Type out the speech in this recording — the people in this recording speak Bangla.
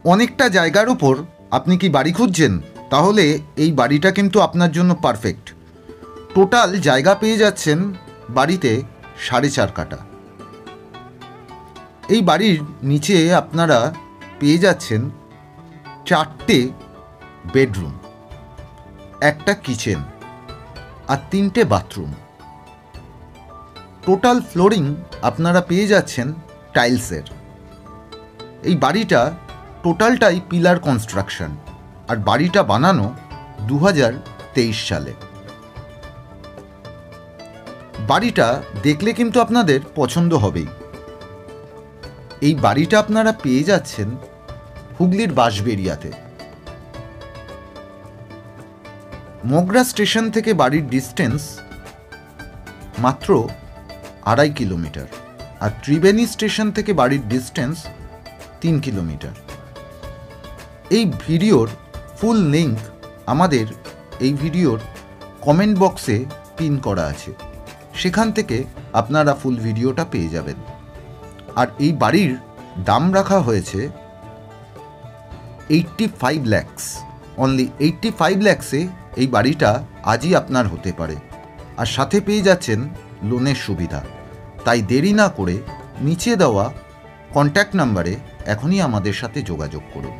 অনেকটা জায়গার উপর আপনি কি বাড়ি খুঁজছেন? তাহলে এই বাড়িটা কিন্তু আপনার জন্য পারফেক্ট। টোটাল জায়গা পেয়ে যাচ্ছেন বাড়িতে 4.5 কাঠা। এই বাড়ির নিচে আপনারা পেয়ে যাচ্ছেন 4টে বেডরুম, একটা কিচেন আর 3টে বাথরুম। টোটাল ফ্লোরিং আপনারা পেয়ে যাচ্ছেন টাইলসের। এই বাড়িটা টোটালটাই পিলার কনস্ট্রাকশন, আর বাড়িটা বানানো 2023 সালে। বাড়িটা দেখলে কিন্তু আপনাদের পছন্দ হবেই। এই বাড়িটা আপনারা পেয়ে যাচ্ছেন হুগলির বাঁশবেড়িয়াতে। মগরা স্টেশন থেকে বাড়ির ডিস্টেন্স মাত্র 2.5 কিলোমিটার, আর ত্রিবেণী স্টেশন থেকে বাড়ির ডিস্টেন্স 3 কিলোমিটার। এই ভিডিওর ফুল লিঙ্ক আমাদের এই ভিডিওর কমেন্ট বক্সে পিন করা আছে, সেখান থেকে আপনারা ফুল ভিডিওটা পেয়ে যাবেন। আর এই বাড়ির দাম রাখা হয়েছে 85 lakhs। অনলি 85 lakhsে এই বাড়িটা আজই আপনার হতে পারে, আর সাথে পেয়ে যাচ্ছেন লোনের সুবিধা। তাই দেরি না করে নিচে দেওয়া কন্ট্যাক্ট নাম্বারে এখনই আমাদের সাথে যোগাযোগ করুন।